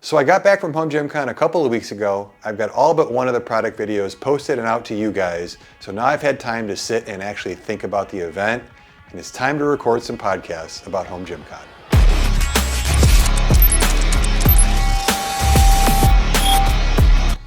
So I got back from Home Gym Con a couple of weeks ago. I've got all but one of the product videos posted and out to you guys. So now I've had time to sit and actually think about the event, and it's time to record some podcasts about Home Gym Con.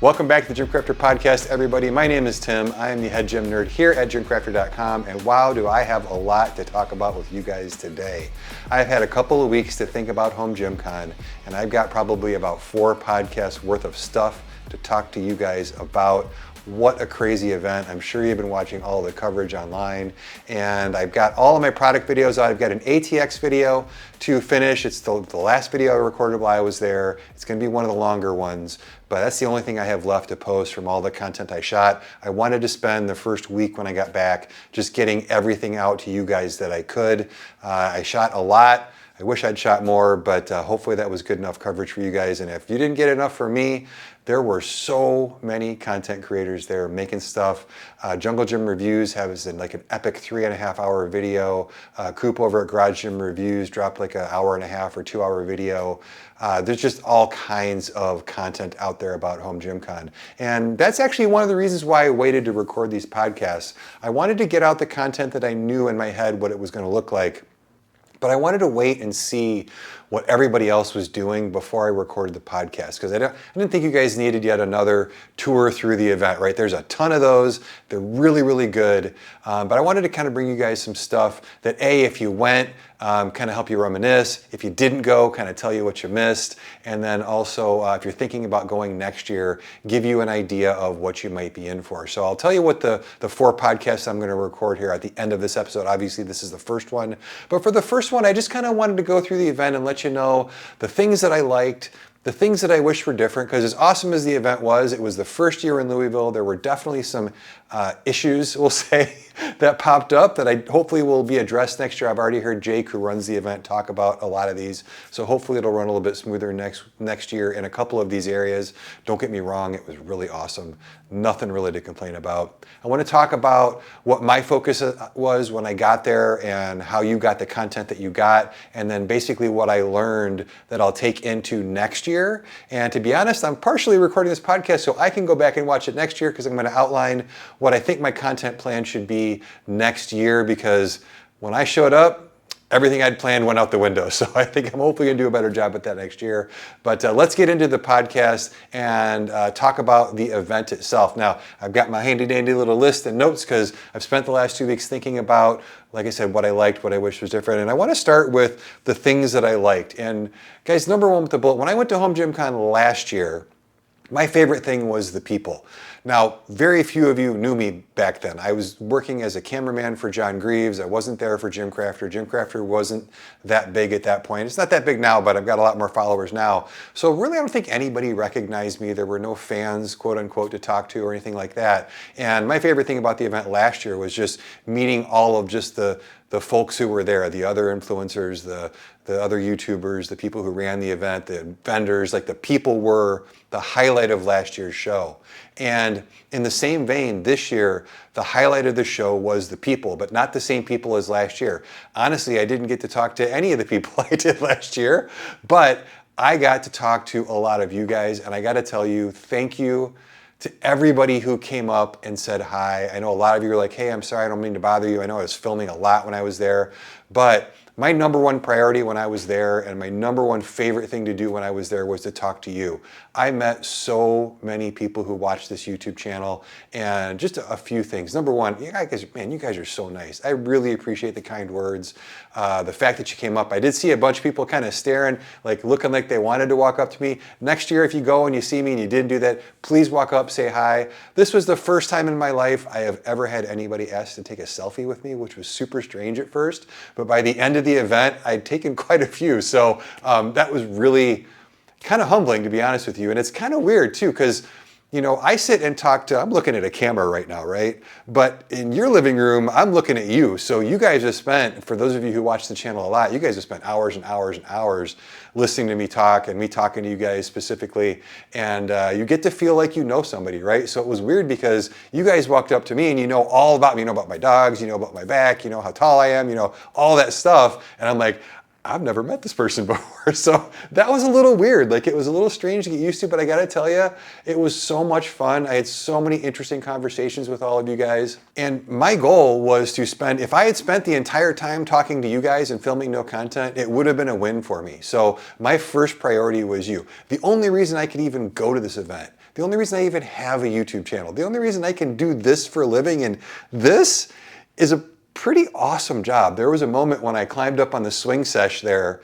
Welcome back to the GymCrafter podcast, everybody. My name is Tim. I am the head gym nerd here at GymCrafter.com, and wow, do I have a lot to talk about with you guys today. I've had a couple of weeks to think about Home Gym Con, and I've got probably about 4 podcasts worth of stuff to talk to you guys about. What a crazy event. I'm sure you've been watching all the coverage online, and I've got all of my product videos out. I've got an ATX video to finish. It's the last video I recorded while I was there. It's going to be one of the longer ones, but that's the only thing I have left to post from all the content I shot. I wanted to spend the first week when I got back just getting everything out to you guys that I could. I shot a lot. I wish I'd shot more, but hopefully that was good enough coverage for you guys. And if you didn't get enough for me, there were so many content creators there making stuff. Jungle Gym Reviews has like an epic 3.5 hour video. Coop over at Garage Gym Reviews dropped like an 1.5 hour or 2 hour video. There's just all kinds of content out there about Home Gym Con. And that's actually one of the reasons why I waited to record these podcasts. I wanted to get out the content that I knew in my head what it was going to look like. But I wanted to wait and see what everybody else was doing before I recorded the podcast, because I didn't think you guys needed yet another tour through the event, right? There's a ton of those. They're really, really good. But I wanted to kind of bring you guys some stuff that, if you went, kind of help you reminisce. If you didn't go, kind of tell you what you missed. And then also, if you're thinking about going next year, give you an idea of what you might be in for. So I'll tell you what the 4 podcasts I'm going to record here at the end of this episode. Obviously, this is the first one. But for the first one, I just kind of wanted to go through the event and let you know the things that I liked, the things that I wish were different, because as awesome as the event was, it was the first year in Louisville. There were definitely some issues, we'll say, that popped up that I hopefully will be addressed next year. I've already heard Jake, who runs the event, talk about a lot of these. So hopefully it'll run a little bit smoother next year in a couple of these areas. Don't get me wrong, it was really awesome. Nothing really to complain about. I want to talk about what my focus was when I got there and how you got the content that you got, and then basically what I learned that I'll take into next year. And to be honest, I'm partially recording this podcast so I can go back and watch it next year, because I'm going to outline what I think my content plan should be next year, because when I showed up, everything I'd planned went out the window. So I think I'm hopefully going to do a better job at that next year. But let's get into the podcast and talk about the event itself. Now, I've got my handy dandy little list and notes, because I've spent the last 2 weeks thinking about, like I said, what I liked, what I wish was different. And I want to start with the things that I liked. And guys, number one with the bullet, when I went to Home Gym Con last year, my favorite thing was the people. Now, very few of you knew me back then. I was working as a cameraman for John Greaves. I wasn't there for GymCrafter. GymCrafter wasn't that big at that point. It's not that big now, but I've got a lot more followers now. So really, I don't think anybody recognized me. There were no fans, quote unquote, to talk to or anything like that. And my favorite thing about the event last year was just meeting all of just the folks who were there, the other influencers, the other YouTubers, the people who ran the event, the vendors. Like, the people were the highlight of last year's show. And in the same vein, this year, the highlight of the show was the people, but not the same people as last year. Honestly, I didn't get to talk to any of the people I did last year, but I got to talk to a lot of you guys, and I got to tell you, thank you to everybody who came up and said hi. I know a lot of you are like, hey, I'm sorry, I don't mean to bother you. I know I was filming a lot when I was there, but my number one priority when I was there, and my number one favorite thing to do when I was there, was to talk to you. I met so many people who watch this YouTube channel, and just a few things. Number one, you guys are so nice. I really appreciate the kind words. The fact that you came up. I did see a bunch of people kind of staring, like looking like they wanted to walk up to me. Next year, if you go and you see me and you didn't do that, please walk up, say hi. This was the first time in my life I have ever had anybody ask to take a selfie with me, which was super strange at first. But by the end of the event, I'd taken quite a few. So that was really kind of humbling, to be honest with you. And it's kind of weird too, because I sit and talk to, I'm looking at a camera right now, right? But in your living room, I'm looking at you. So you guys have spent, for those of you who watch the channel a lot, you guys have spent hours and hours and hours listening to me talk, and me talking to you guys specifically. And you get to feel like you know somebody, right? So it was weird, because you guys walked up to me and you know all about me. You know about my dogs, you know about my back, you know how tall I am, you know, all that stuff. And I'm like, I've never met this person before. So that was a little weird. Like, it was a little strange to get used to, but I gotta tell you, it was so much fun. I had so many interesting conversations with all of you guys. And my goal was to spend, if I had spent the entire time talking to you guys and filming no content, it would have been a win for me. So my first priority was you. The only reason I could even go to this event, the only reason I even have a YouTube channel, the only reason I can do this for a living, and this is a pretty awesome job. There was a moment when I climbed up on the swing sesh there,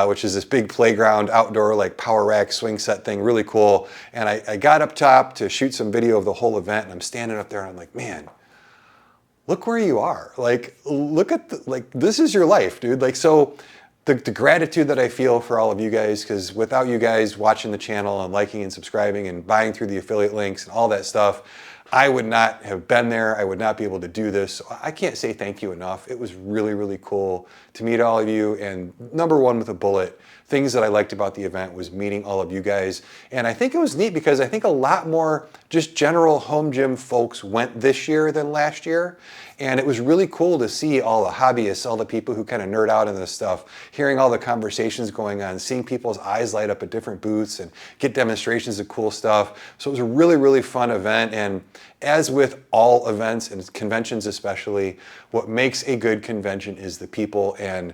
which is this big playground outdoor like power rack swing set thing, really cool. And I got up top to shoot some video of the whole event, and I'm standing up there and I'm like, man, look where you are. Like, look at like, this is your life, dude. Like, so the gratitude that I feel for all of you guys, because without you guys watching the channel and liking and subscribing and buying through the affiliate links and all that stuff, I would not have been there. I would not be able to do this. So I can't say thank you enough. It was really, really cool to meet all of you. And number one with a bullet, things that I liked about the event was meeting all of you guys. And I think it was neat because I think a lot more just general home gym folks went this year than last year. And it was really cool to see all the hobbyists, all the people who kind of nerd out in this stuff, hearing all the conversations going on, seeing people's eyes light up at different booths and get demonstrations of cool stuff. So it was a really, really fun event. And as with all events and conventions especially, what makes a good convention is the people. And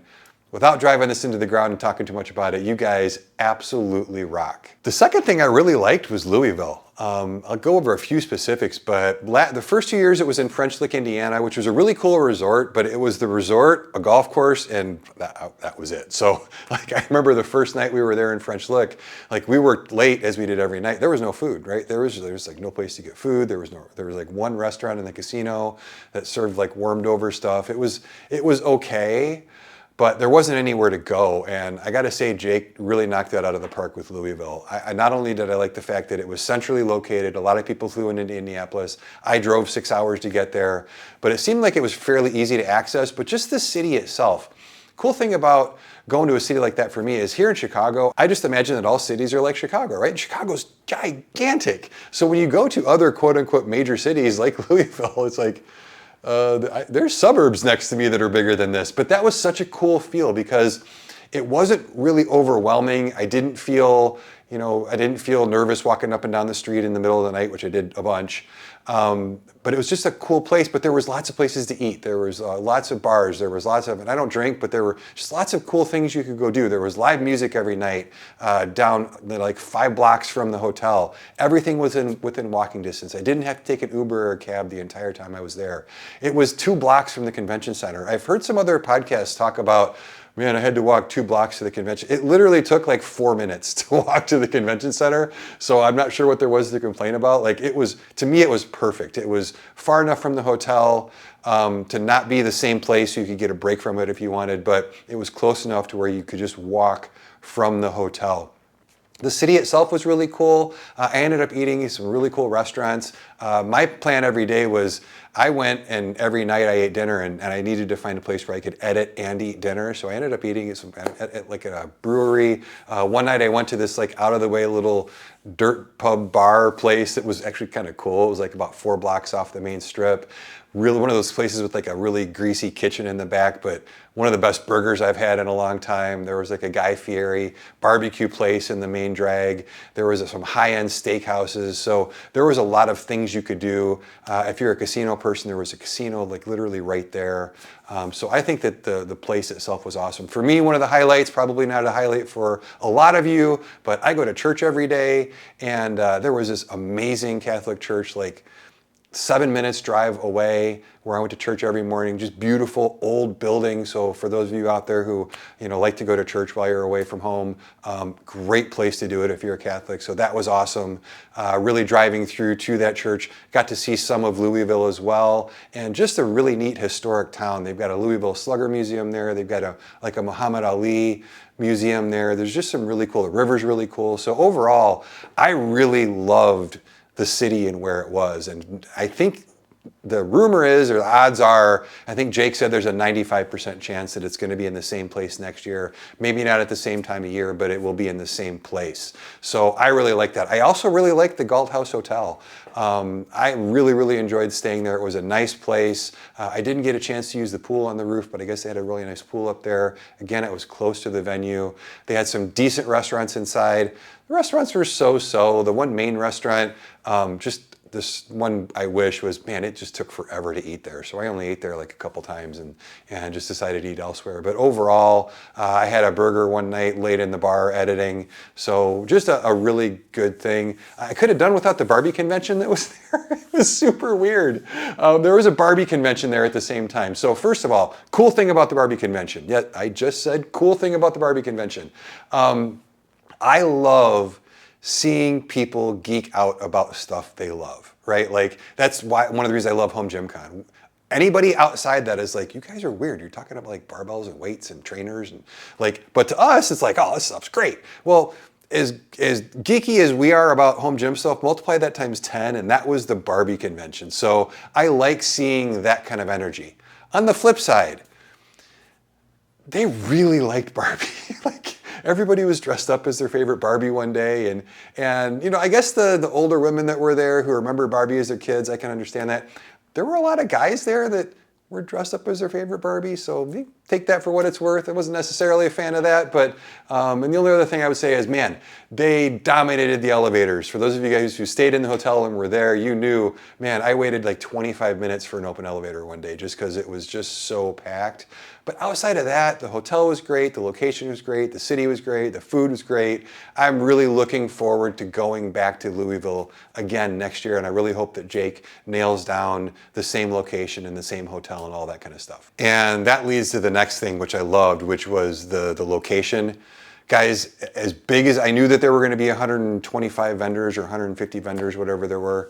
without driving this into the ground and talking too much about it, you guys absolutely rock. The second thing I really liked was Louisville. I'll go over a few specifics, but the first 2 years it was in French Lick, Indiana, which was a really cool resort, but it was the resort, a golf course, and that was it. So like, I remember the first night we were there in French Lick, like we worked late as we did every night. There was no food, right? There was like no place to get food. There was like one restaurant in the casino that served like warmed over stuff. It was okay, but there wasn't anywhere to go. And I gotta say, Jake really knocked that out of the park with Louisville. I not only did I like the fact that it was centrally located, a lot of people flew into Indianapolis. I drove 6 hours to get there, but it seemed like it was fairly easy to access, but just the city itself. Cool thing about going to a city like that for me is here in Chicago, I just imagine that all cities are like Chicago, right? And Chicago's gigantic. So when you go to other quote unquote major cities like Louisville, it's like, there's suburbs next to me that are bigger than this, but that was such a cool feel because it wasn't really overwhelming. I didn't feel nervous walking up and down the street in the middle of the night, which I did a bunch. But it was just a cool place, but there was lots of places to eat. There was lots of bars. There was lots of, and I don't drink, but there were just lots of cool things you could go do. There was live music every night down like 5 blocks from the hotel. Everything was within walking distance. I didn't have to take an Uber or a cab the entire time I was there. It was 2 blocks from the convention center. I've heard some other podcasts talk about, man, I had to walk 2 blocks to the convention. It literally took like 4 minutes to walk to the convention center. So I'm not sure what there was to complain about. Like to me, it was perfect. It was far enough from the hotel to not be the same place. So you could get a break from it if you wanted, but it was close enough to where you could just walk from the hotel. The city itself was really cool. I ended up eating at some really cool restaurants. My plan every day was I went and every night I ate dinner and I needed to find a place where I could edit and eat dinner. So I ended up eating at like a brewery. One night I went to this like out of the way little dirt pub bar place that was actually kind of cool. It was like about 4 blocks off the main strip. Really one of those places with like a really greasy kitchen in the back, but one of the best burgers I've had in a long time. There was like a Guy Fieri barbecue place in the main drag. There was some high-end steakhouses. So there was a lot of things you could do. If you're a casino person, there was a casino like literally right there. So I think that the place itself was awesome. For me, one of the highlights, probably not a highlight for a lot of you, but I go to church every day, and there was this amazing Catholic church like 7 minutes drive away where I went to church every morning. Just beautiful old building. So for those of you out there who like to go to church while you're away from home, great place to do it if you're a Catholic. So that was awesome. Really driving through to that church, got to see some of Louisville as well, and just a really neat historic town. They've got a Louisville Slugger Museum there. They've got a Muhammad Ali museum there. There's just some really cool. The river's really cool. So overall, I really loved the city and where it was. And I think the rumor is, or the odds are, I think Jake said there's a 95% chance that it's going to be in the same place next year. Maybe not at the same time of year, but it will be in the same place. So I really like that. I also really like the Galt House Hotel. I really enjoyed staying there. It was a nice place. I didn't get a chance to use the pool on the roof, but I guess they had a really nice pool up there. Again, it was close to the venue. They had some decent restaurants inside. The restaurants were so-so. The one main restaurant, just this one I wish was, man, it just took forever to eat there. So I only ate there like a couple times and just decided to eat elsewhere. But overall, I had a burger one night late in the bar editing. So just a really good thing. I could have done without the Barbie convention that was there. It was super weird. There was a Barbie convention there at the same time. So first of all, cool thing about the Barbie convention. Yeah, I just said cool thing about the Barbie convention. I love seeing people geek out about stuff they love, right? Like that's why one of the reasons I love Home Gym Con. Anybody outside that is like, you guys are weird. You're talking about like barbells and weights and trainers and like, but to us, it's like, oh, this stuff's great. Well, as geeky as we are about home gym stuff, multiply that times 10, and that was the Barbie convention. So I like seeing that kind of energy. On the flip side, they really liked Barbie. Like, everybody was dressed up as their favorite Barbie one day. And you know, I guess the older women that were there who remember Barbie as their kids, I can understand that. There were a lot of guys there that were dressed up as their favorite Barbie. So take that for what it's worth. I wasn't necessarily a fan of that. But, and the only other thing I would say is, man, they dominated the elevators. For those of you guys who stayed in the hotel and were there, you knew, man, I waited like 25 minutes for an open elevator one day just because it was just so packed. But outside of that, the hotel was great, the location was great, the city was great, the food was great. I'm really looking forward to going back to Louisville again next year, and I really hope that Jake nails down the same location and the same hotel and all that kind of stuff. And that leads to the next thing, which I loved, which was the location. Guys, as big as I knew that there were going to be 125 vendors or 150 vendors, whatever there were,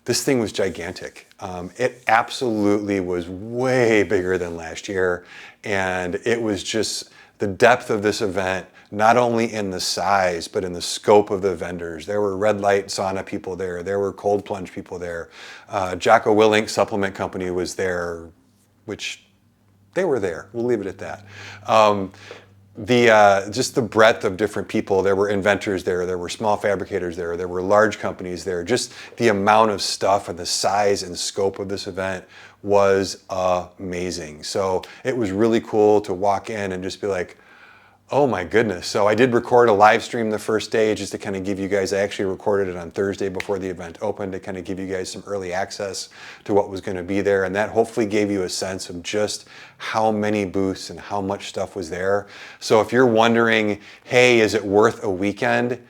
this thing was gigantic. It absolutely was way bigger than last year. And it was just the depth of this event, not only in the size, but in the scope of the vendors. There were red light sauna people there. There were cold plunge people there. Jocko Willink Supplement Company was there, which they were there. We'll leave it at that. Just the breadth of different people. There were inventors there, there were small fabricators there were large companies there. Just the amount of stuff and the size and scope of this event was amazing. So it was really cool to walk in and just be like, oh my goodness. So I did record a live stream the first day just to kind of give you guys, I actually recorded it on Thursday before the event opened to kind of give you guys some early access to what was going to be there. And that hopefully gave you a sense of just how many booths and how much stuff was there. So if you're wondering, hey, is it worth a weekend?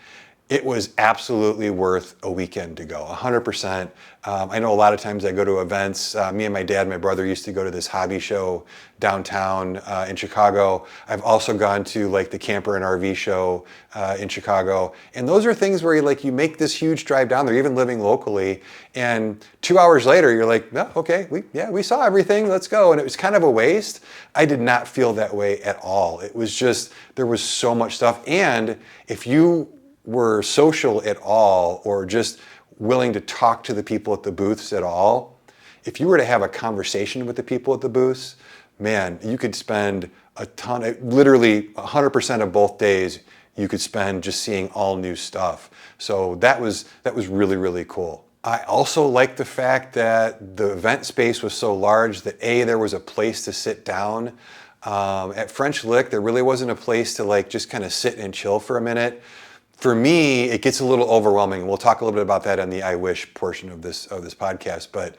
It was absolutely worth a weekend to go, 100%. I know a lot of times I go to events. Me and my dad and my brother used to go to this hobby show downtown in Chicago. I've also gone to like the camper and RV show in Chicago. And those are things where you make this huge drive down there, even living locally. And 2 hours later, you're like, no, okay, we saw everything, let's go. And it was kind of a waste. I did not feel that way at all. It was just, there was so much stuff. And if you were social at all, or just willing to talk to the people at the booths at all, if you were to have a conversation with the people at the booths, man, you could spend a ton, literally 100% of both days, you could spend just seeing all new stuff. So that was really cool. I also liked the fact that the event space was so large that there was a place to sit down. At French Lick, there really wasn't a place to just kind of sit and chill for a minute. For me, it gets a little overwhelming. We'll talk a little bit about that on the I wish portion of this podcast. But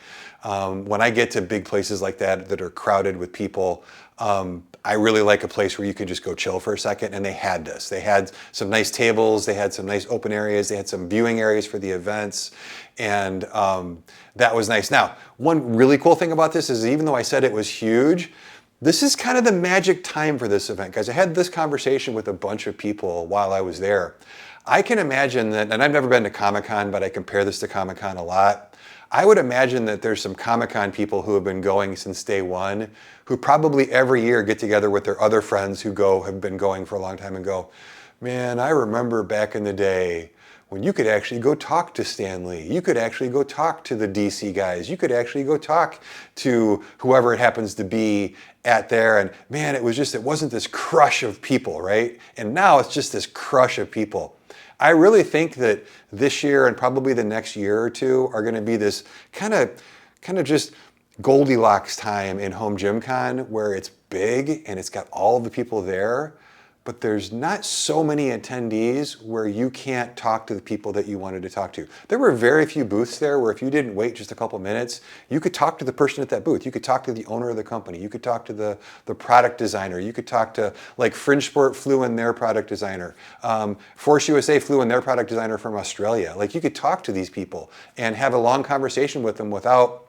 when I get to big places like that are crowded with people, I really like a place where you can just go chill for a second. And they had this. They had some nice tables. They had some nice open areas. They had some viewing areas for the events. And that was nice. Now, one really cool thing about this is even though I said it was huge, this is kind of the magic time for this event, guys. I had this conversation with a bunch of people while I was there. I can imagine that, and I've never been to Comic-Con, but I compare this to Comic-Con a lot. I would imagine that there's some Comic-Con people who have been going since day one, who probably every year get together with their other friends who have been going for a long time and go, Man, I remember back in the day when you could actually go talk to Stanley. You could actually go talk to the DC guys. You could actually go talk to whoever it happens to be at there. And man, it wasn't this crush of people, right? And now it's just this crush of people. I really think that this year and probably the next year or two are going to be this kind of just Goldilocks time in Home Gym Con, where it's big and it's got all the people there, but there's not so many attendees where you can't talk to the people that you wanted to talk to. There were very few booths there where if you didn't wait just a couple minutes, you could talk to the person at that booth. You could talk to the owner of the company. You could talk to the product designer. You could talk to, like, Fringe Sport flew in their product designer. Force USA flew in their product designer from Australia. Like, you could talk to these people and have a long conversation with them without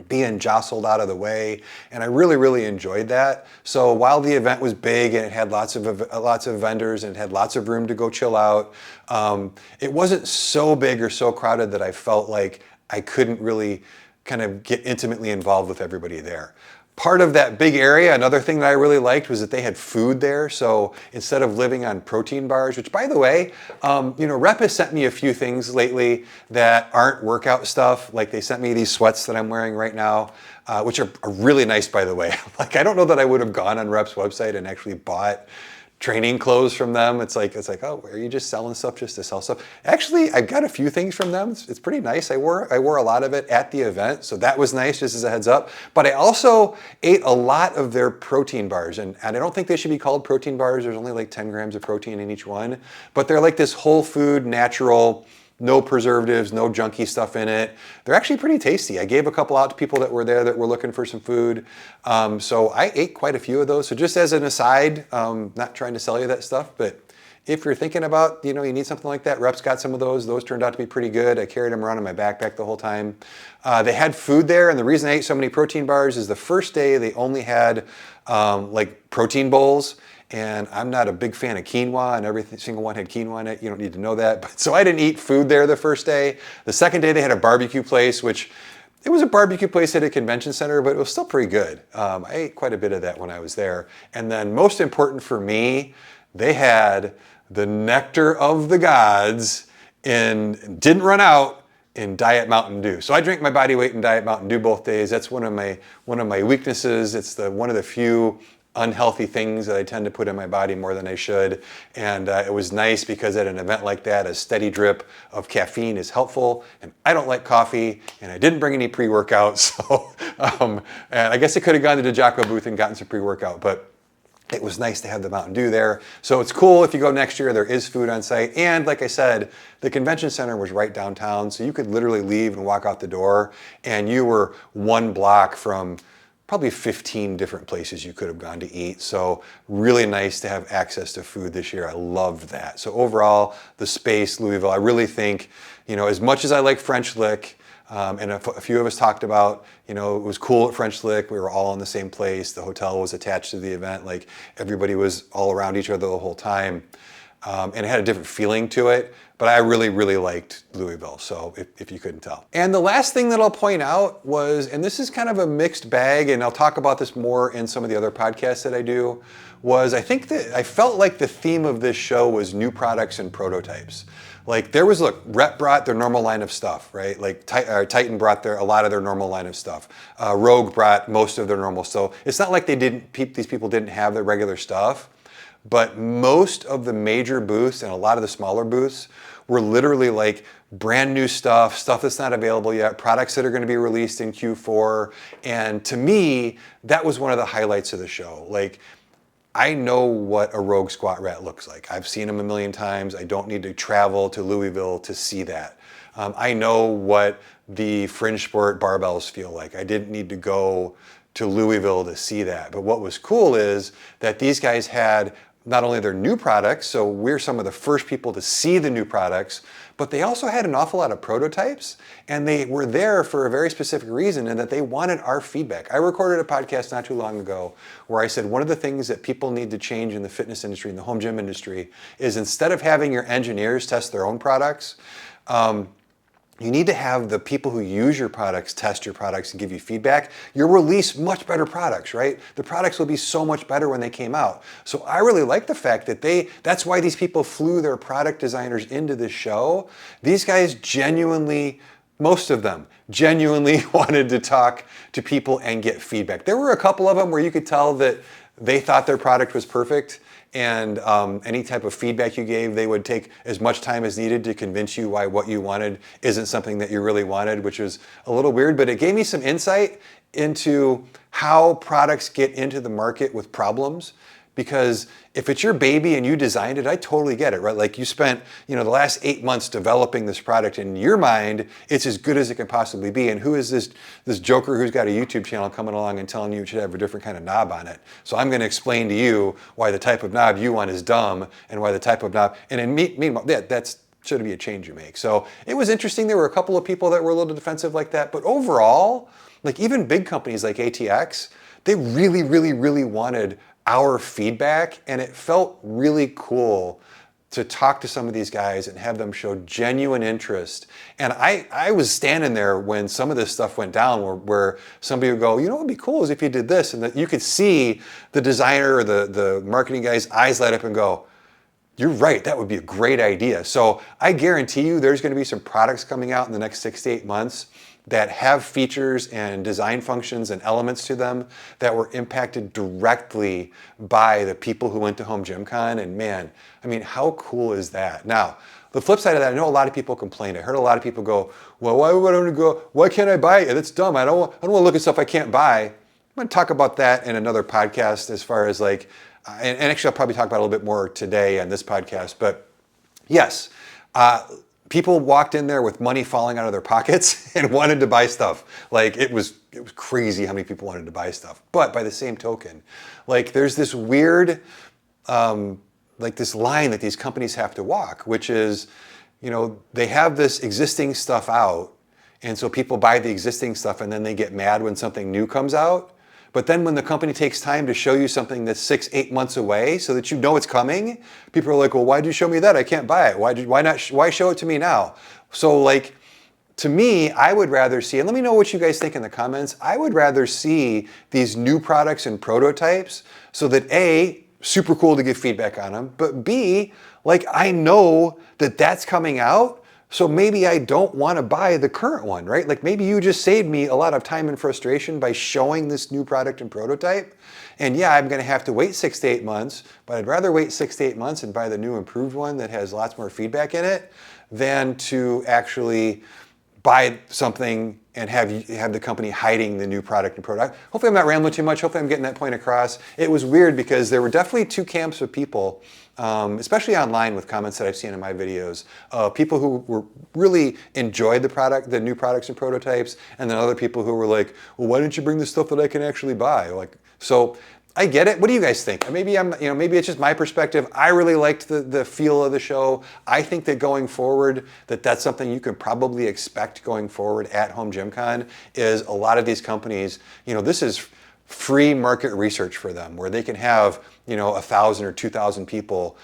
being jostled out of the way, and I really, really enjoyed that. So while the event was big and it had lots of vendors and it had lots of room to go chill out, it wasn't so big or so crowded that I felt like I couldn't really kind of get intimately involved with everybody there. Part of that big area, another thing that I really liked was that they had food there. So instead of living on protein bars, which, by the way, Rep has sent me a few things lately that aren't workout stuff. Like, they sent me these sweats that I'm wearing right now, which are really nice, by the way. Like, I don't know that I would have gone on Rep's website and actually bought training clothes from them. It's like, oh, are you just selling stuff just to sell stuff? Actually, I've got a few things from them. It's pretty nice. I wore a lot of it at the event, so that was nice, just as a heads up. But I also ate a lot of their protein bars, and I don't think they should be called protein bars. There's only like 10 grams of protein in each one, but they're like this whole food, natural, no preservatives, no junky stuff in it. They're actually pretty tasty. I gave a couple out to people that were there that were looking for some food. So I ate quite a few of those. So just as an aside, not trying to sell you that stuff, but if you're thinking about, you need something like that, Rep's got some of those. Those turned out to be pretty good. I carried them around in my backpack the whole time. They had food there, and the reason I ate so many protein bars is the first day they only had like protein bowls. And I'm not a big fan of quinoa, and every single one had quinoa in it. You don't need to know that. But so I didn't eat food there the first day. The second day they had a barbecue place, which it was a barbecue place at a convention center, but it was still pretty good. I ate quite a bit of that when I was there. And then most important for me, they had the nectar of the gods didn't run out in Diet Mountain Dew. So I drank my body weight in Diet Mountain Dew both days. That's one of my weaknesses. It's one of the few unhealthy things that I tend to put in my body more than I should. And it was nice because at an event like that, a steady drip of caffeine is helpful. And I don't like coffee, and I didn't bring any pre-workout. So and I guess I could have gone to the Jocko booth and gotten some pre-workout, but it was nice to have the Mountain Dew there. So it's cool if you go next year, there is food on site. And like I said, the convention center was right downtown. So you could literally leave and walk out the door, and you were one block from probably 15 different places you could have gone to eat. So really nice to have access to food this year. I loved that. So overall, the space, Louisville, I really think, as much as I like French Lick, and a few of us talked about, it was cool at French Lick. We were all in the same place. The hotel was attached to the event. Like, everybody was all around each other the whole time. And it had a different feeling to it. But I really, really liked Louisville, so if you couldn't tell. And the last thing that I'll point out was, and this is kind of a mixed bag, and I'll talk about this more in some of the other podcasts that I do, was I felt like the theme of this show was new products and prototypes. Like, Rep brought their normal line of stuff, right? Like Titan brought a lot of their normal line of stuff. Rogue brought most of their normal stuff. It's not like these people didn't have their regular stuff, but most of the major booths and a lot of the smaller booths were literally like brand new stuff that's not available yet, products that are going to be released in Q4. And to me, that was one of the highlights of the show. Like, I know what a Rogue squat rack looks like. I've seen them a million times. I don't need to travel to Louisville to see that. I know what the Fringe Sport barbells feel like. I didn't need to go to Louisville to see that. But what was cool is that these guys had not only their new products, so we're some of the first people to see the new products, but they also had an awful lot of prototypes, and they were there for a very specific reason, and that they wanted our feedback. I recorded a podcast not too long ago where I said one of the things that people need to change in the fitness industry, in the home gym industry, is instead of having your engineers test their own products, you need to have the people who use your products test your products and give you feedback. You'll release much better products, right? The products will be so much better when they came out. So I really like the fact that that's why these people flew their product designers into this show. These guys genuinely, most of them genuinely wanted to talk to people and get feedback. There were a couple of them where you could tell that they thought their product was perfect, and any type of feedback you gave, they would take as much time as needed to convince you why what you wanted isn't something that you really wanted, which was a little weird, but it gave me some insight into how products get into the market with problems. Because if it's your baby and you designed it, I totally get it, right? Like you spent, the last 8 months developing this product. In your mind, it's as good as it can possibly be. And who is this joker who's got a YouTube channel coming along and telling you should have a different kind of knob on it? So I'm going to explain to you why the type of knob you want is dumb and why the type of knob, and meanwhile, that's should be a change you make. So it was interesting. There were a couple of people that were a little defensive like that. But overall, like even big companies like ATX, they really, really, really wanted our feedback, and it felt really cool to talk to some of these guys and have them show genuine interest. And I was standing there when some of this stuff went down where somebody would go, what would be cool is if you did this, and that you could see the designer or the marketing guy's eyes light up and go, you're right, that would be a great idea. So I guarantee you there's going to be some products coming out in the next 6 to 8 months that have features and design functions and elements to them that were impacted directly by the people who went to Home GymCon. And man, I mean, how cool is that? Now, the flip side of that, I know a lot of people complain. I heard a lot of people go, well, why can't I buy it? It's dumb. I don't want to look at stuff I can't buy. I'm going to talk about that in another podcast as far as like, and actually I'll probably talk about it a little bit more today on this podcast, but yes, people walked in there with money falling out of their pockets and wanted to buy stuff. Like it was crazy how many people wanted to buy stuff. But by the same token, like there's this weird, like this line that these companies have to walk, which is, they have this existing stuff out, and so people buy the existing stuff and then they get mad when something new comes out. But then when the company takes time to show you something that's 6, 8 months away so that you know it's coming, people are like, well, why'd you show me that? I can't buy it. Why show it to me now? So like, to me, I would rather see, and let me know what you guys think in the comments, I would rather see these new products and prototypes so that A, super cool to give feedback on them, but B, like I know that that's coming out. So maybe I don't want to buy the current one, right? Like maybe you just saved me a lot of time and frustration by showing this new product and prototype. And yeah, I'm going to have to wait 6 to 8 months, but I'd rather wait 6 to 8 months and buy the new improved one that has lots more feedback in it than to actually buy something and have the company hiding the new product and product. Hopefully I'm not rambling too much. Hopefully I'm getting that point across. It was weird because there were definitely two camps of people, especially online with comments that I've seen in my videos, people who really enjoyed the new products and prototypes, and then other people who were like, well, why didn't you bring the stuff that I can actually buy? Like, so I get it. What do you guys think? Maybe maybe it's just my perspective. I really liked the feel of the show. I think that going forward, that's something you can probably expect going forward at Home GymCon is a lot of these companies, this is free market research for them where they can have, 1,000 or 2,000 people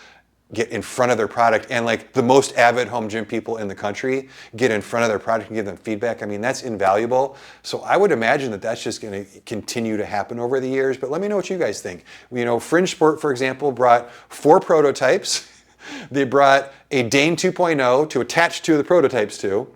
get in front of their product, and like the most avid home gym people in the country get in front of their product and give them feedback. I mean, that's invaluable. So I would imagine that that's just going to continue to happen over the years. But let me know what you guys think. Fringe Sport, for example, brought 4 prototypes. They brought a Dane 2.0 to attach to the prototypes to.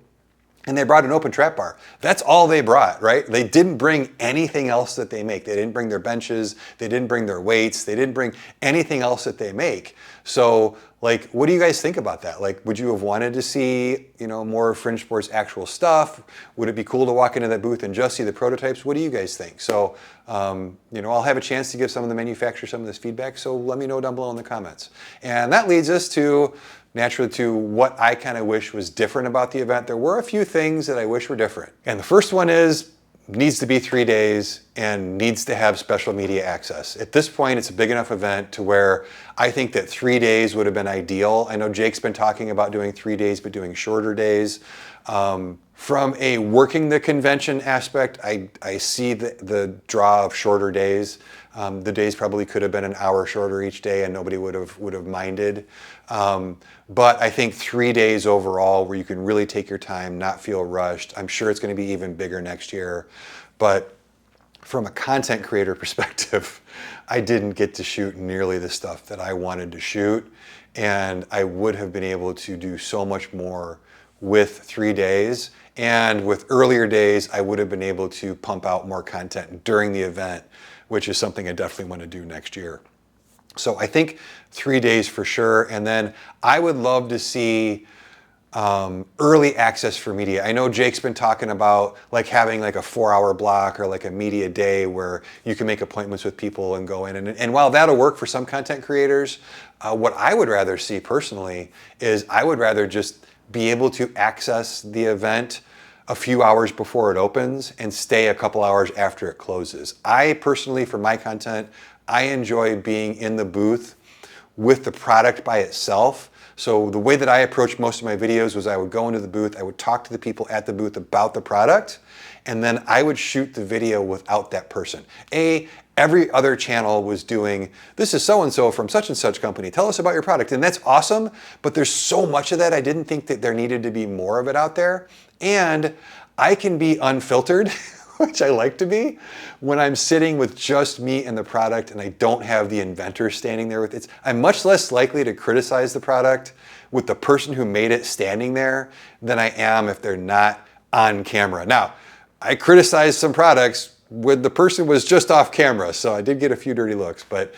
And they brought an open trap bar. That's all they brought, right? They didn't bring anything else that they make. They didn't bring their benches. They didn't bring their weights. They didn't bring anything else that they make. So, like, what do you guys think about that? Like, would you have wanted to see, more of Fringe Sport's actual stuff? Would it be cool to walk into that booth and just see the prototypes? What do you guys think? So, I'll have a chance to give some of the manufacturers some of this feedback. So let me know down below in the comments. And that leads us naturally to what I kind of wish was different about the event. There were a few things that I wish were different. And the first one is, needs to be 3 days and needs to have special media access. At this point, it's a big enough event to where I think that 3 days would have been ideal. I know Jake's been talking about doing 3 days, but doing shorter days. From a working the convention aspect, I see the draw of shorter days. The days probably could have been an hour shorter each day and nobody would have minded. But I think 3 days overall where you can really take your time, not feel rushed. I'm sure it's going to be even bigger next year. But from a content creator perspective, I didn't get to shoot nearly the stuff that I wanted to shoot. And I would have been able to do so much more with 3 days. And with earlier days, I would have been able to pump out more content during the event, which is something I definitely want to do next year. So I think 3 days for sure. And then I would love to see early access for media. I know Jake's been talking about like having like a 4-hour block or like a media day where you can make appointments with people and go in. And while that'll work for some content creators, what I would rather see personally is I would rather just be able to access the event a few hours before it opens and stay a couple hours after it closes. I personally, for my content, I enjoy being in the booth with the product by itself. So the way that I approached most of my videos was I would go into the booth, I would talk to the people at the booth about the product, and then I would shoot the video without that person. Every other channel was doing, this is so-and-so from such and such company, tell us about your product. And that's awesome, but there's so much of that, I didn't think that there needed to be more of it out there. And I can be unfiltered, which I like to be, when I'm sitting with just me and the product and I don't have the inventor standing there with it. I'm much less likely to criticize the product with the person who made it standing there than I am if they're not on camera. Now, I criticize some products when the person was just off camera, so I did get a few dirty looks, but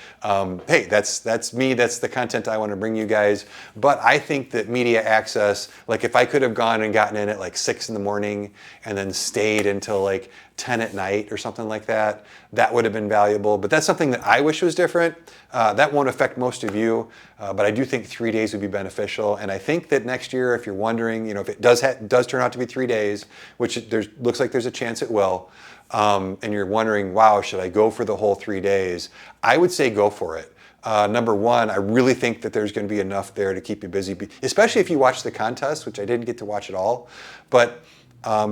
hey, that's me, that's the content I want to bring you guys. But I think that media access, like if I could have gone and gotten in at like 6 in the morning and then stayed until like 10 at night or something like that, that would have been valuable. But that's something that I wish was different. That won't affect most of you, but I do think 3 days would be beneficial. And I think that next year, if you're wondering, if it does turn out to be 3 days, which looks like there's a chance it will, and you're wondering, wow, should I go for the whole 3 days? I would say go for it. Number one, I really think that there's going to be enough there to keep you busy, especially if you watch the contest, which I didn't get to watch at all. But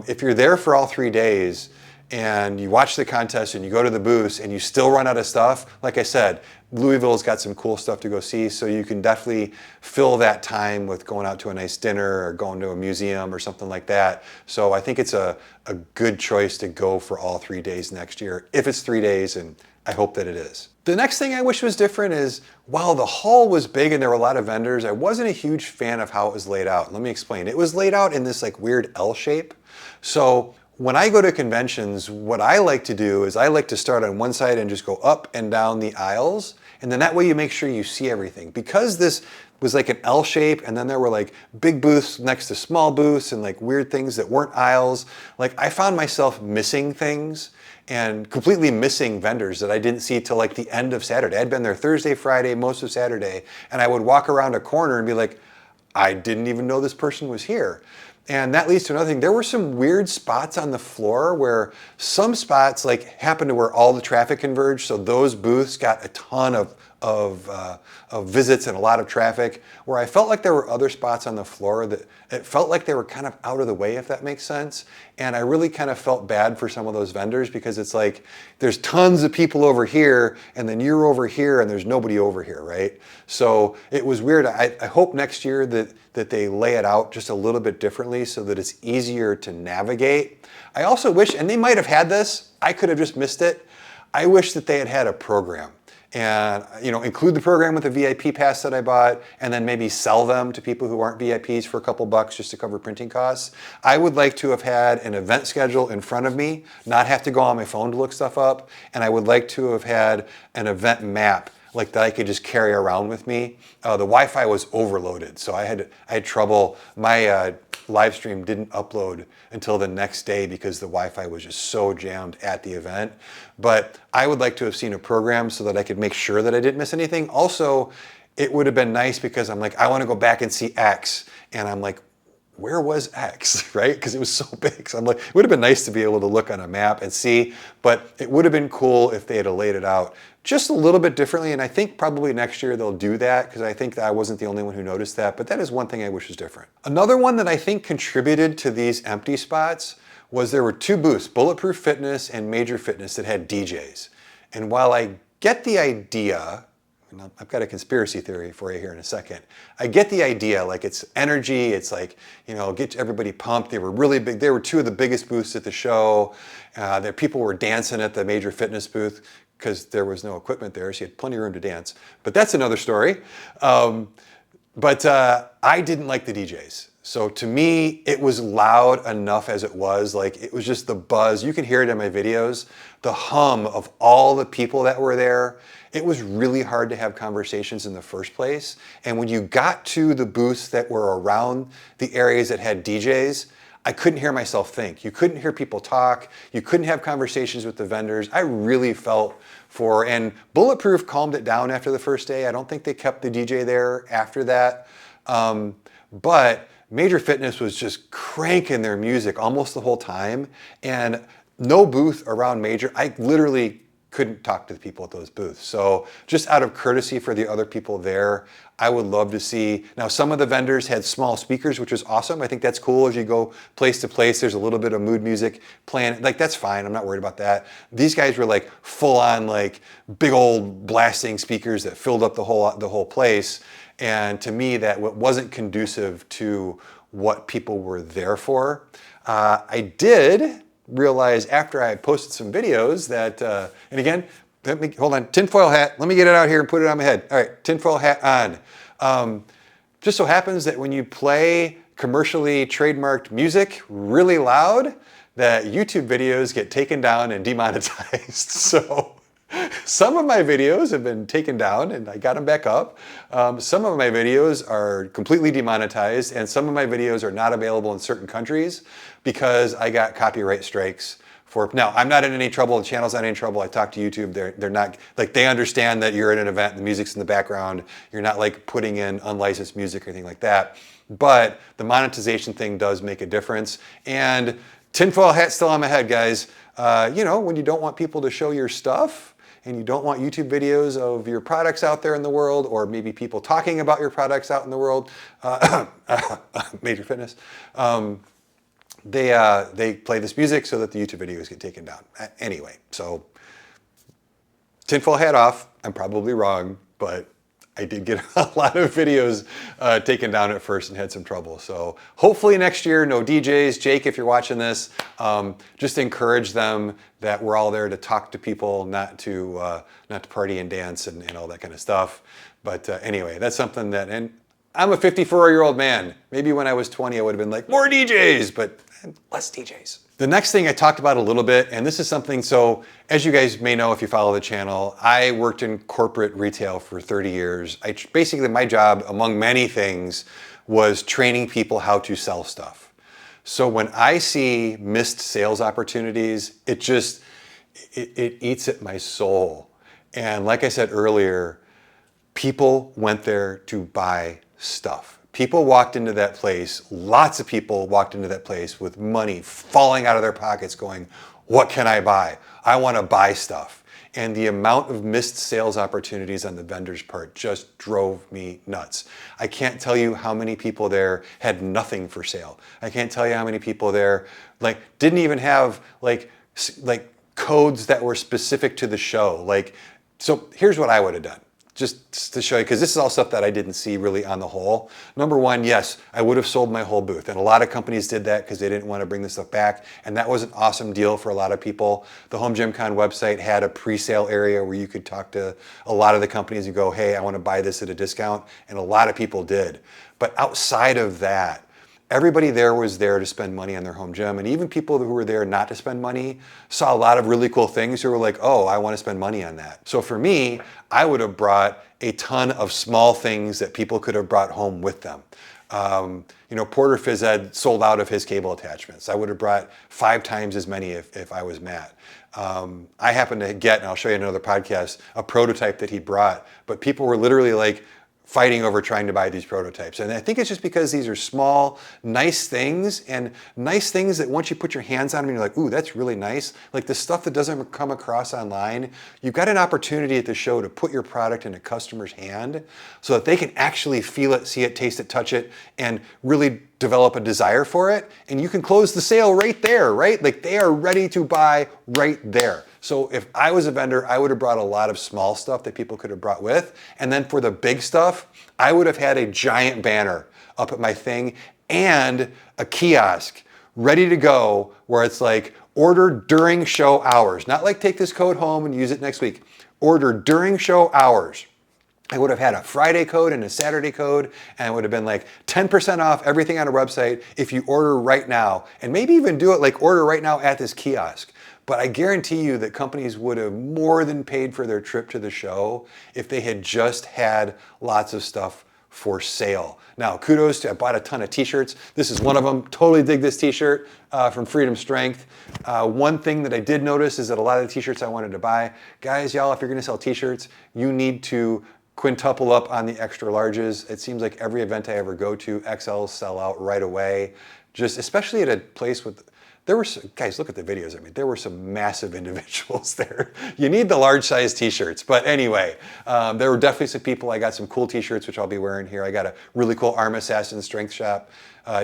if you're there for all 3 days and you watch the contest and you go to the booths and you still run out of stuff, like I said, Louisville's got some cool stuff to go see, so you can definitely fill that time with going out to a nice dinner or going to a museum or something like that. So I think it's a good choice to go for all 3 days next year, if it's 3 days, and I hope that it is. The next thing I wish was different is, while the hall was big and there were a lot of vendors, I wasn't a huge fan of how it was laid out. Let me explain. It was laid out in this like weird L shape. So when I go to conventions, what I like to do is I like to start on one side and just go up and down the aisles. And then that way you make sure you see everything. Because this was like an L shape and then there were like big booths next to small booths and like weird things that weren't aisles, like I found myself missing things and completely missing vendors that I didn't see till like the end of Saturday. I'd been there Thursday, Friday, most of Saturday, and I would walk around a corner and be like, I didn't even know this person was here. And that leads to another thing. There were some weird spots on the floor where some spots like happened to where all the traffic converged. So those booths got a ton of visits and a lot of traffic, where I felt like there were other spots on the floor that it felt like they were kind of out of the way, if that makes sense. And I really kind of felt bad for some of those vendors, because it's like there's tons of people over here and then you're over here and there's nobody over here, right? So it was weird. I hope next year that they lay it out just a little bit differently so that it's easier to navigate. I also wish, and they might have had this, I could have just missed it, I wish that they had had a program. And include the program with the VIP pass that I bought, and then maybe sell them to people who aren't VIPs for a couple bucks just to cover printing costs. I would like to have had an event schedule in front of me, not have to go on my phone to look stuff up, and I would like to have had an event map like that I could just carry around with me. The Wi-Fi was overloaded, so I had trouble. My live stream didn't upload until the next day because the Wi-Fi was just so jammed at the event. But I would like to have seen a program so that I could make sure that I didn't miss anything. Also, it would have been nice because I'm like, I want to go back and see X, and I'm like, where was X, right? Because it was so big. So I'm like, it would have been nice to be able to look on a map and see, but it would have been cool if they had laid it out just a little bit differently. And I think probably next year they'll do that, because I think that I wasn't the only one who noticed that, but that is one thing I wish was different. Another one that I think contributed to these empty spots was there were two booths, Bulletproof Fitness and Major Fitness, that had DJs. And while I get the idea, and I've got a conspiracy theory for you here in a second. I get the idea, like it's energy, it's like, you know, get everybody pumped. They were really big. They were two of the biggest booths at the show. People were dancing at the Major Fitness booth because there was no equipment there, so you had plenty of room to dance. But that's another story. But I didn't like the DJs. So to me, it was loud enough as it was. Like, it was just the buzz. You can hear it in my videos. The hum of all the people that were there. It was really hard to have conversations in the first place. And when you got to the booths that were around the areas that had DJs, I couldn't hear myself think. You couldn't hear people talk. You couldn't have conversations with the vendors. I really felt for, and Bulletproof calmed it down after the first day. I don't think they kept the DJ there after that. But Major Fitness was just cranking their music almost the whole time. And no booth around Major. I literally couldn't talk to the people at those booths. So just out of courtesy for the other people there, I would love to see. Now, some of the vendors had small speakers, which was awesome. I think that's cool. As you go place to place, there's a little bit of mood music playing. Like, that's fine. I'm not worried about that. These guys were like full on, like big old blasting speakers that filled up the whole place. And to me, that wasn't conducive to what people were there for. I did realize after I had posted some videos that, and again, hold on, tinfoil hat, let me get it out here and put it on my head. All right, tinfoil hat on. Just so happens that when you play commercially trademarked music really loud, that YouTube videos get taken down and demonetized. So some of my videos have been taken down and I got them back up. Some of my videos are completely demonetized, and some of my videos are not available in certain countries because I got copyright strikes for. Now, I'm not in any trouble, the channel's not in any trouble. I talked to YouTube, they're not, like, they understand that you're at an event and the music's in the background. You're not like putting in unlicensed music or anything like that. But the monetization thing does make a difference. And tinfoil hat still on my head, guys. You know, when you don't want people to show your stuff, and you don't want YouTube videos of your products out there in the world, or maybe people talking about your products out in the world, Major Fitness, they play this music so that the YouTube videos get taken down. Anyway, so tinfoil hat off. I'm probably wrong, but I did get a lot of videos taken down at first and had some trouble. So hopefully next year, no DJs. Jake, if you're watching this, just encourage them that we're all there to talk to people, not to party and dance and all that kind of stuff. But anyway, that's something that, and I'm a 54-year-old man. Maybe when I was 20, I would have been like, more DJs, but less DJs. The next thing I talked about a little bit, and this is something, so as you guys may know if you follow the channel, I worked in corporate retail for 30 years. Basically, my job, among many things, was training people how to sell stuff. So when I see missed sales opportunities, it eats at my soul. And like I said earlier, people went there to buy stuff. People walked into that place, lots of people walked into that place with money falling out of their pockets going, what can I buy? I want to buy stuff. And the amount of missed sales opportunities on the vendor's part just drove me nuts. I can't tell you how many people there had nothing for sale. I can't tell you how many people there didn't even have like codes that were specific to the show. So here's what I would have done. Just to show you, because this is all stuff that I didn't see really on the whole. Number one, yes, I would have sold my whole booth. And a lot of companies did that because they didn't want to bring this stuff back. And that was an awesome deal for a lot of people. The Home Gym Con website had a pre-sale area where you could talk to a lot of the companies and go, hey, I want to buy this at a discount. And a lot of people did. But outside of that, everybody there was there to spend money on their home gym. And even people who were there not to spend money saw a lot of really cool things who were like, oh, I want to spend money on that. So for me, I would have brought a ton of small things that people could have brought home with them. You know, Porter Phys Ed sold out of his cable attachments. I would have brought 5 times as many if I was Matt. I happened to get, and I'll show you another podcast, a prototype that he brought, but people were literally like fighting over trying to buy these prototypes. And I think it's just because these are small, nice things, and nice things that once you put your hands on them, you're like, ooh, that's really nice. Like the stuff that doesn't come across online, you've got an opportunity at the show to put your product in a customer's hand so that they can actually feel it, see it, taste it, touch it, and really develop a desire for it. And you can close the sale right there, right? Like they are ready to buy right there. So if I was a vendor, I would have brought a lot of small stuff that people could have brought with. And then for the big stuff, I would have had a giant banner up at my thing and a kiosk ready to go where it's like order during show hours. Not like take this code home and use it next week. Order during show hours. I would have had a Friday code and a Saturday code, and it would have been like 10% off everything on our website if you order right now. And maybe even do it like order right now at this kiosk. But I guarantee you that companies would have more than paid for their trip to the show if they had just had lots of stuff for sale. Now, kudos to, I bought a ton of t-shirts. This is one of them. Totally dig this t-shirt from Freedom Strength. One thing that I did notice is that a lot of the t-shirts I wanted to buy, guys, y'all, if you're gonna sell t-shirts, you need to quintuple up on the extra larges. It seems like every event I ever go to, XLs sell out right away. Just especially at a place with, there were some, guys, look at the videos. I mean, there were some massive individuals there. You need the large size t-shirts. But anyway, there were definitely some people. I got some cool t-shirts, which I'll be wearing here. I got a really cool Arm Assassin Strength Shop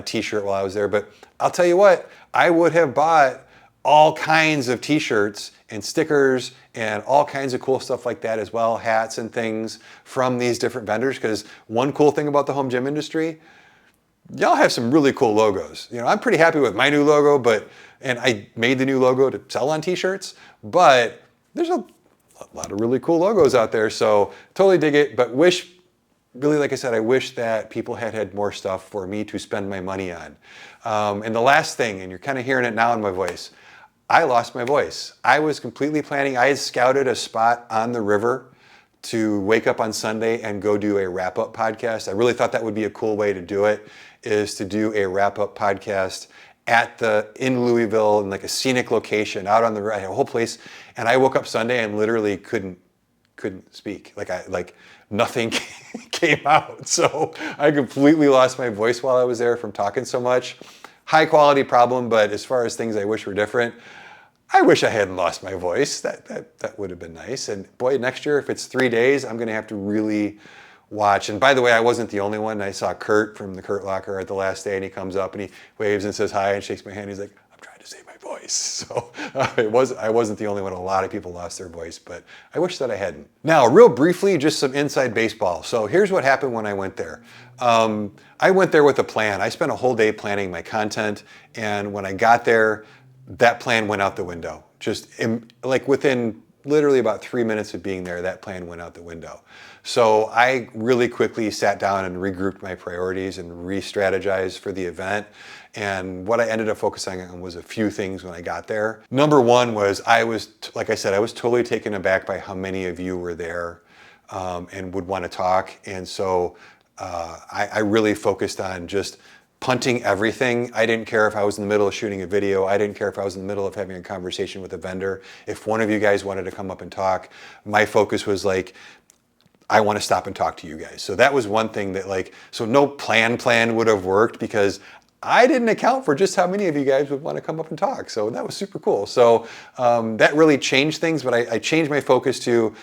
t-shirt while I was there. But I'll tell you what, I would have bought all kinds of t-shirts and stickers and all kinds of cool stuff like that as well, hats and things from these different vendors. Because one cool thing about the home gym industry, y'all have some really cool logos. You know, I'm pretty happy with my new logo, and I made the new logo to sell on t-shirts, but there's a lot of really cool logos out there. So totally dig it, but really, like I said, I wish that people had more stuff for me to spend my money on. And the last thing, and you're kind of hearing it now in my voice, I lost my voice. I was completely planning, I had scouted a spot on the river to wake up on Sunday and go do a wrap-up podcast. I really thought that would be a cool way to do it, is to do a wrap-up podcast in Louisville in like a scenic location out on the river, a whole place. And I woke up Sunday and literally couldn't speak. Like nothing came out. So I completely lost my voice while I was there from talking so much. High quality problem, but as far as things I wish were different, I wish I hadn't lost my voice. That would have been nice. And boy, next year, if it's 3 days, I'm gonna have to really watch. And by the way, I wasn't the only one. I saw Kurt from the Kurt Locker at the last day, and he comes up and he waves and says hi and shakes my hand. He's like, I'm trying to save my voice. So I wasn't the only one. A lot of people lost their voice, but I wish that I hadn't. Now, real briefly, just some inside baseball. So here's what happened when I went there. I went there with a plan. I spent a whole day planning my content, and when I got there, that plan went out the window. Just like within literally about 3 minutes of being there, that plan went out the window. So I really quickly sat down and regrouped my priorities and re-strategized for the event. And what I ended up focusing on was a few things when I got there. Number one was, like I said, I was totally taken aback by how many of you were there and would want to talk. And so I really focused on just punting everything. I didn't care if I was in the middle of shooting a video. I didn't care if I was in the middle of having a conversation with a vendor. If one of you guys wanted to come up and talk, my focus was like, I want to stop and talk to you guys. So that was one thing that so no plan would have worked, because I didn't account for just how many of you guys would want to come up and talk. So that was super cool. So that really changed things, but I changed my focus to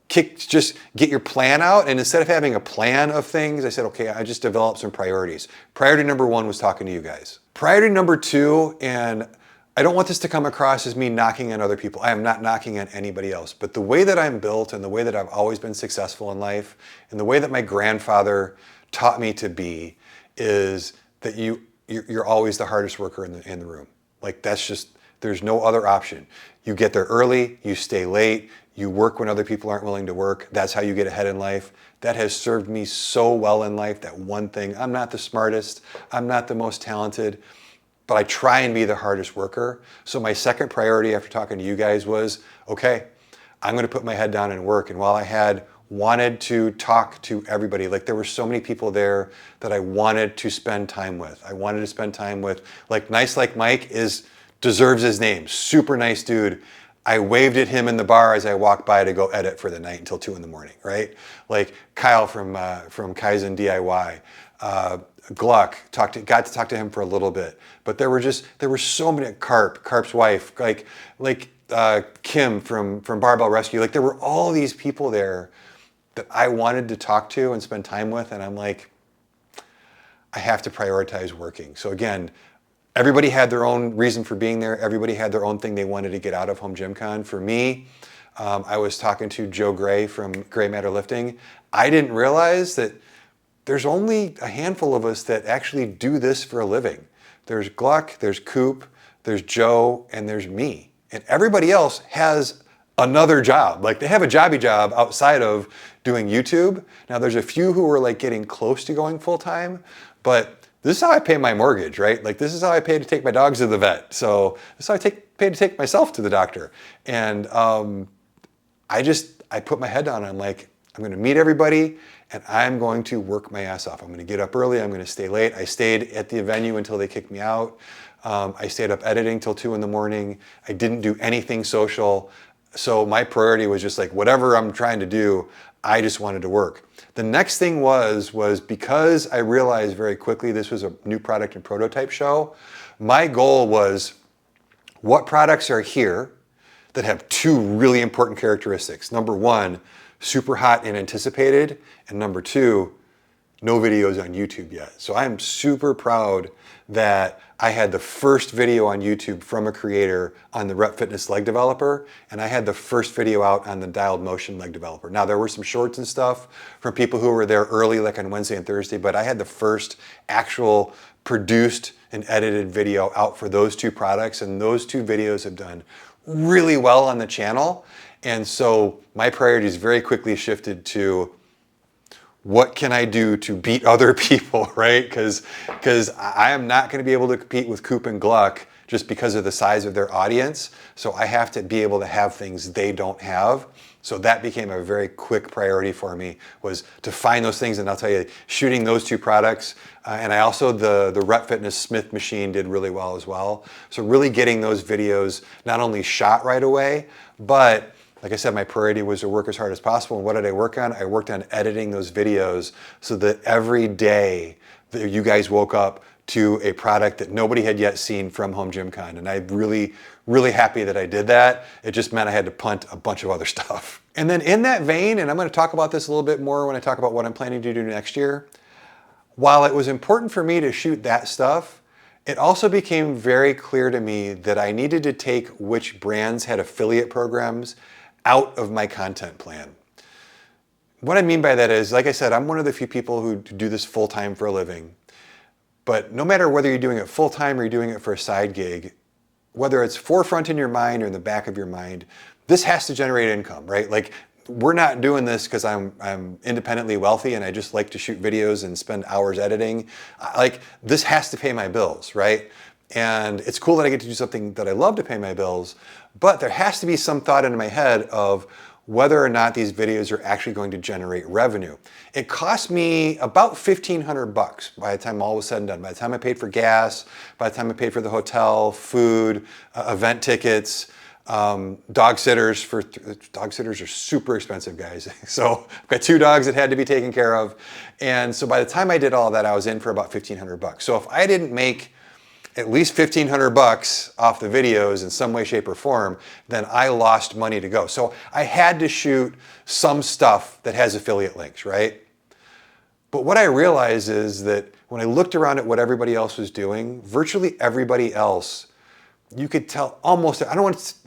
just get your plan out. And instead of having a plan of things, I said, okay, I just developed some priorities. Priority number one was talking to you guys. Priority number two, and I don't want this to come across as me knocking on other people. I am not knocking on anybody else. But the way that I'm built and the way that I've always been successful in life and the way that my grandfather taught me to be is that you're always the hardest worker in the room. Like there's no other option. You get there early, you stay late, you work when other people aren't willing to work. That's how you get ahead in life. That has served me so well in life, that one thing. I'm not the smartest, I'm not the most talented, but I try and be the hardest worker. So my second priority after talking to you guys was, okay, I'm gonna put my head down and work. And while I had wanted to talk to everybody, like there were so many people there that I wanted to spend time with. I wanted to spend time with, like Nice Like Mike deserves his name, super nice dude. I waved at him in the bar as I walked by to go edit for the night until 2 in the morning, right? Like Kyle from Kaizen DIY, Gluck, got to talk to him for a little bit. But there were so many, Carp's wife, like Kim from Barbell Rescue. Like there were all these people there that I wanted to talk to and spend time with, and I'm like, I have to prioritize working. So again, everybody had their own reason for being there. Everybody had their own thing they wanted to get out of Home Gym Con. For me, I was talking to Joe Gray from Gray Matter Lifting. I didn't realize that there's only a handful of us that actually do this for a living. There's Gluck, there's Coop, there's Joe, and there's me. And everybody else has another job. Like they have a jobby job outside of doing YouTube. Now there's a few who are like getting close to going full time, but this is how I pay my mortgage, right? Like this is how I pay to take my dogs to the vet. So this is how I pay to take myself to the doctor. And I put my head down and I'm like, I'm gonna meet everybody and I'm going to work my ass off. I'm gonna get up early, I'm gonna stay late. I stayed at the venue until they kicked me out. I stayed up editing till 2 in the morning. I didn't do anything social. So my priority was just like, whatever I'm trying to do, I just wanted to work. The next thing was because I realized very quickly this was a new product and prototype show, my goal was what products are here that have 2 really important characteristics. Number 1, super hot and anticipated, and number 2, no videos on YouTube yet. So I'm super proud that I had the first video on YouTube from a creator on the Rep Fitness leg developer, and I had the first video out on the Dialed Motion leg developer. Now there were some shorts and stuff from people who were there early, like on Wednesday and Thursday, but I had the first actual produced and edited video out for those 2 products, and those 2 videos have done really well on the channel. And so my priorities very quickly shifted to what can I do to beat other people, right? Because I am not going to be able to compete with Coop and Gluck just because of the size of their audience. So I have to be able to have things they don't have. So that became a very quick priority for me, was to find those things. And I'll tell you, shooting those 2 products, and I also, the Rep Fitness Smith machine did really well as well. So really getting those videos not only shot right away, but like I said, my priority was to work as hard as possible. And what did I work on? I worked on editing those videos so that every day that you guys woke up to a product that nobody had yet seen from Home Gym Con. And I'm really, really happy that I did that. It just meant I had to punt a bunch of other stuff. And then in that vein, and I'm going to talk about this a little bit more when I talk about what I'm planning to do next year, while it was important for me to shoot that stuff, it also became very clear to me that I needed to take which brands had affiliate programs out of my content plan. What I mean by that is, like I said, I'm one of the few people who do this full-time for a living. But no matter whether you're doing it full-time or you're doing it for a side gig, whether it's forefront in your mind or in the back of your mind, this has to generate income, right? Like, we're not doing this because I'm independently wealthy and I just like to shoot videos and spend hours editing. Like, this has to pay my bills, right? And it's cool that I get to do something that I love to pay my bills, but there has to be some thought in my head of whether or not these videos are actually going to generate revenue. It cost me about $1,500 by the time all was said and done. By the time I paid for gas, by the time I paid for the hotel, food, event tickets, dog sitters are super expensive, guys. So I've got 2 dogs that had to be taken care of. And so by the time I did all that, I was in for about $1,500. So if I didn't make at least $1,500 off the videos in some way, shape, or form, then I lost money to go. So I had to shoot some stuff that has affiliate links, right? But what I realized is that when I looked around at what everybody else was doing, virtually everybody else, you could tell almost,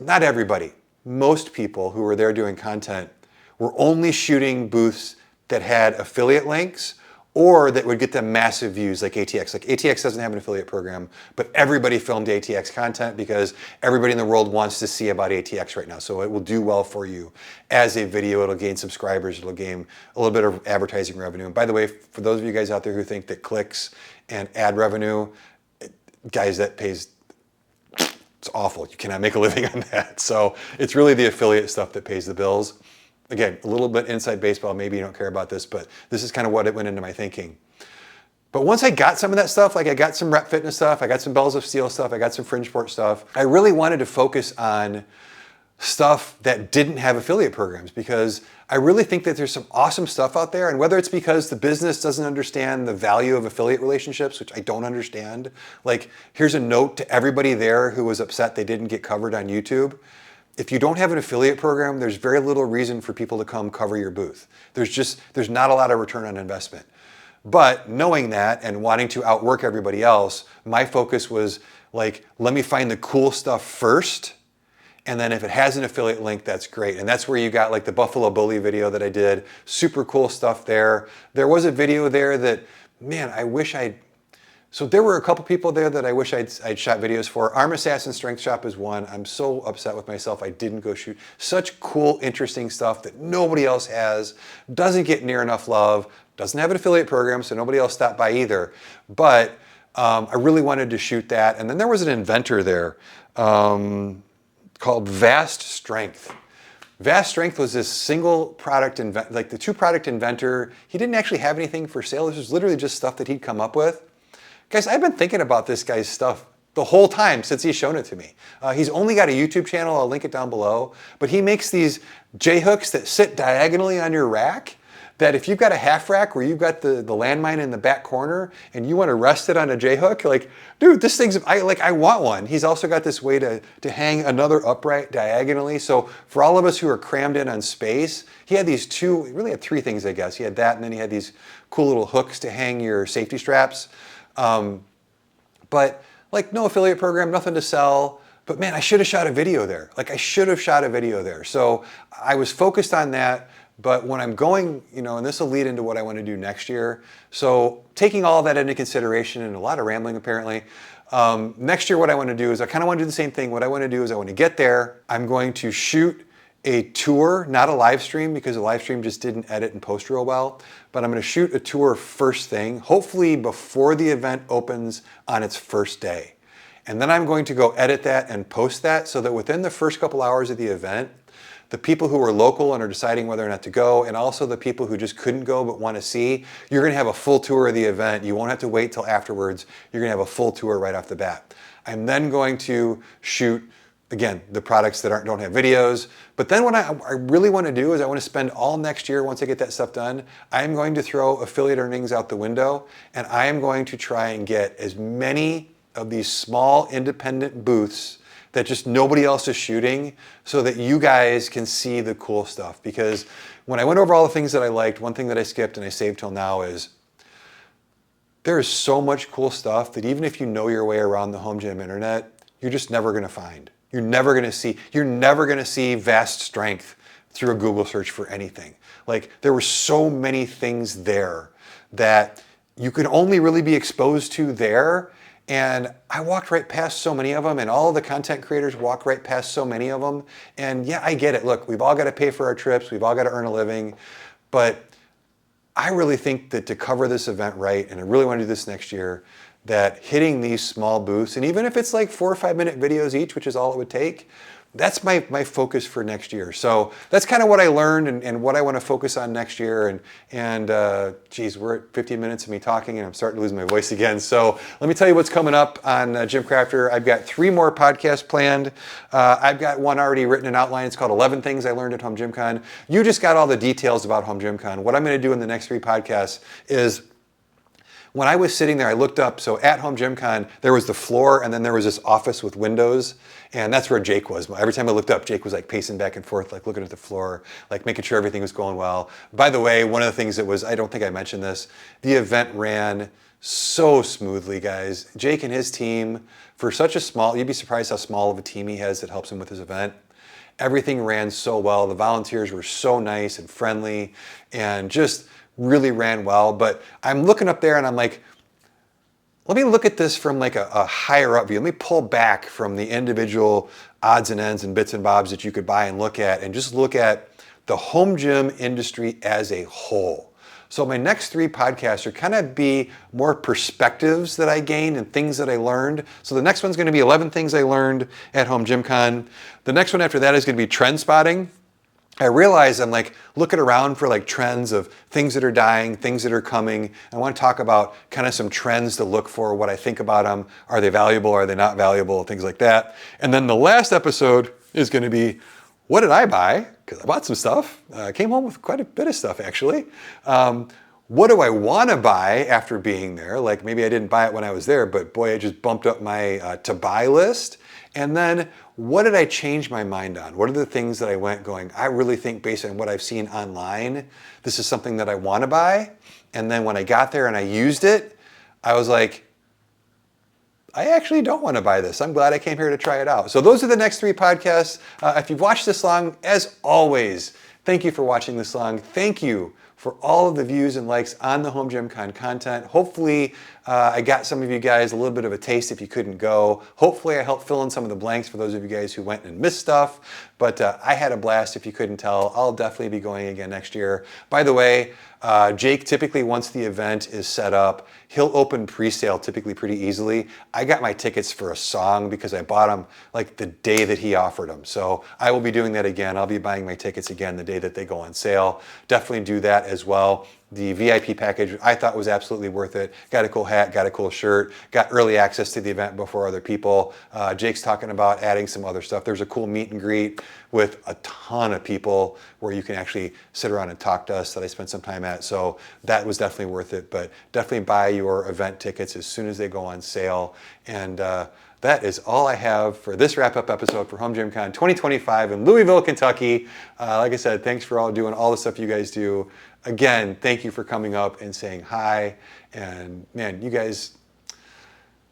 not everybody, most people who were there doing content were only shooting booths that had affiliate links or that would get them massive views like ATX. Like ATX doesn't have an affiliate program, but everybody filmed ATX content because everybody in the world wants to see about ATX right now. So it will do well for you as a video. It'll gain subscribers. It'll gain a little bit of advertising revenue. And by the way, for those of you guys out there who think that clicks and ad revenue, guys, that pays, it's awful. You cannot make a living on that. So it's really the affiliate stuff that pays the bills. Again, a little bit inside baseball, maybe you don't care about this, but this is kind of what it went into my thinking. But once I got some of that stuff, like I got some Rep Fitness stuff, I got some Bells of Steel stuff, I got some Fringeport stuff, I really wanted to focus on stuff that didn't have affiliate programs, because I really think that there's some awesome stuff out there. And whether it's because the business doesn't understand the value of affiliate relationships, which I don't understand, like here's a note to everybody there who was upset they didn't get covered on YouTube. If you don't have an affiliate program, there's very little reason for people to come cover your booth. There's not a lot of return on investment. But knowing that and wanting to outwork everybody else, my focus was like, let me find the cool stuff first. And then if it has an affiliate link, that's great. And that's where you got like the Buffalo Bully video that I did. Super cool stuff there. There was a video there that, man, so there were a couple people there that I wish I'd shot videos for. Arm Assassin Strength Shop is one. I'm so upset with myself I didn't go shoot. Such cool, interesting stuff that nobody else has. Doesn't get near enough love. Doesn't have an affiliate program, so nobody else stopped by either. But I really wanted to shoot that. And then there was an inventor there called Vast Strength. Vast Strength was this single product, like the two product inventor. He didn't actually have anything for sale. This was literally just stuff that he'd come up with. Guys, I've been thinking about this guy's stuff the whole time since he's shown it to me. He's only got a YouTube channel. I'll link it down below. But he makes these J-hooks that sit diagonally on your rack, that if you've got a half rack where you've got the landmine in the back corner and you want to rest it on a J-hook, like, dude, this thing's, I want one. He's also got this way to hang another upright diagonally. So for all of us who are crammed in on space, he had these two, he really had three things, I guess. He had that, and then he had these cool little hooks to hang your safety straps. But like no affiliate program, nothing to sell. But man, I should have shot a video there. Like I should have shot a video there. So I was focused on that. But when I'm going, and this will lead into what I want to do next year. So taking all of that into consideration, and a lot of rambling apparently, next year what I want to do is I kind of want to do the same thing. What I want to do is I want to get there. I'm going to shoot a tour, not a live stream, because a live stream just didn't edit and post real well. But I'm going to shoot a tour first thing, hopefully before the event opens on its first day. And then I'm going to go edit that and post that so that within the first couple hours of the event, the people who are local and are deciding whether or not to go, and also the people who just couldn't go but want to see, you're going to have a full tour of the event. You won't have to wait till afterwards. You're going to have a full tour right off the bat. I'm then going to shoot, again, the products that don't have videos. But then what I really want to do is I want to spend all next year, once I get that stuff done, I'm going to throw affiliate earnings out the window, and I am going to try and get as many of these small independent booths that just nobody else is shooting, so that you guys can see the cool stuff. Because when I went over all the things that I liked, one thing that I skipped and I saved till now is there is so much cool stuff that even if you know your way around the home gym internet, you're just never going to find. You're never going to see Vast Strength through a Google search for anything. Like there were so many things there that you could only really be exposed to there. And I walked right past so many of them, and all of the content creators walk right past so many of them. And yeah, I get it. Look, we've all got to pay for our trips. We've all got to earn a living. But I really think that to cover this event right, and I really want to do this next year, that hitting these small booths, and even if it's like 4 or 5 minute videos each, which is all it would take, that's my focus for next year. So that's kind of what I learned and what I want to focus on next year. And geez, we're at 15 minutes of me talking and I'm starting to lose my voice again. So let me tell you what's coming up on GymCrafter. I've got 3 more podcasts planned. I've got one already written and outlined. It's called 11 Things I Learned at Home Gym Con. You just got all the details about Home Gym Con. What I'm going to do in the next 3 podcasts is, when I was sitting there, I looked up. So at Home Gym Con, there was the floor, and then there was this office with windows, and that's where Jake was. Every time I looked up, Jake was like pacing back and forth, like looking at the floor, like making sure everything was going well. By the way, one of the things that was, I don't think I mentioned this, the event ran so smoothly, guys. Jake and his team, for such a small, you'd be surprised how small of a team he has that helps him with his event. Everything ran so well. The volunteers were so nice and friendly, and just really ran well. But I'm looking up there and I'm like, let me look at this from like a higher up view. Let me pull back from the individual odds and ends and bits and bobs that you could buy and look at, and just look at the home gym industry as a whole. So my next 3 podcasts are kind of be more perspectives that I gained and things that I learned. So the next one's going to be 11 things I learned at Home Gym Con. The next one after that is going to be trend spotting. I realize I'm like looking around for like trends of things that are dying, things that are coming. I want to talk about kind of some trends to look for, what I think about them. Are they valuable? Are they not valuable? Things like that. And then the last episode is going to be what did I buy? Because I bought some stuff. I came home with quite a bit of stuff, actually. What do I want to buy after being there? Like maybe I didn't buy it when I was there, but boy, I just bumped up my to buy list. And then what did I change my mind on? What are the things that I went going, I really think based on what I've seen online, this is something that I want to buy. And then when I got there and I used it, I was like, I actually don't want to buy this. I'm glad I came here to try it out. So those are the next 3 podcasts. If you've watched this long, as always, thank you for watching this long. Thank you for all of the views and likes on the Home Gym Con content. Hopefully I got some of you guys a little bit of a taste if you couldn't go. Hopefully I helped fill in some of the blanks for those of you guys who went and missed stuff. But I had a blast if you couldn't tell. I'll definitely be going again next year. By the way, Jake typically once the event is set up, he'll open pre-sale typically pretty easily. I got my tickets for a song because I bought them like the day that he offered them. So I will be doing that again. I'll be buying my tickets again the day that they go on sale. Definitely do that as well. The VIP package I thought was absolutely worth it. Got a cool hat, got a cool shirt, got early access to the event before other people. Jake's talking about adding some other stuff. There's a cool meet and greet with a ton of people where you can actually sit around and talk to us that I spent some time at. So that was definitely worth it, but definitely buy your event tickets as soon as they go on sale. And that is all I have for this wrap-up episode for Home Gym Con 2025 in Louisville, Kentucky. Like I said, thanks for all doing all the stuff you guys do. Again, thank you for coming up and saying hi. And man, you guys,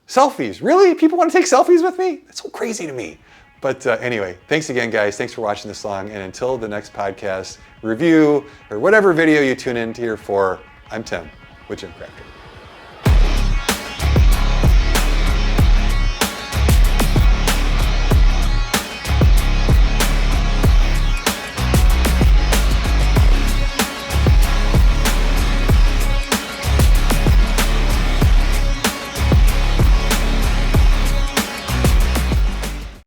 selfies. Really? People want to take selfies with me? That's so crazy to me. But anyway, thanks again, guys. Thanks for watching this long. And until the next podcast, review, or whatever video you tune in here for, I'm Tim with GymCrafter.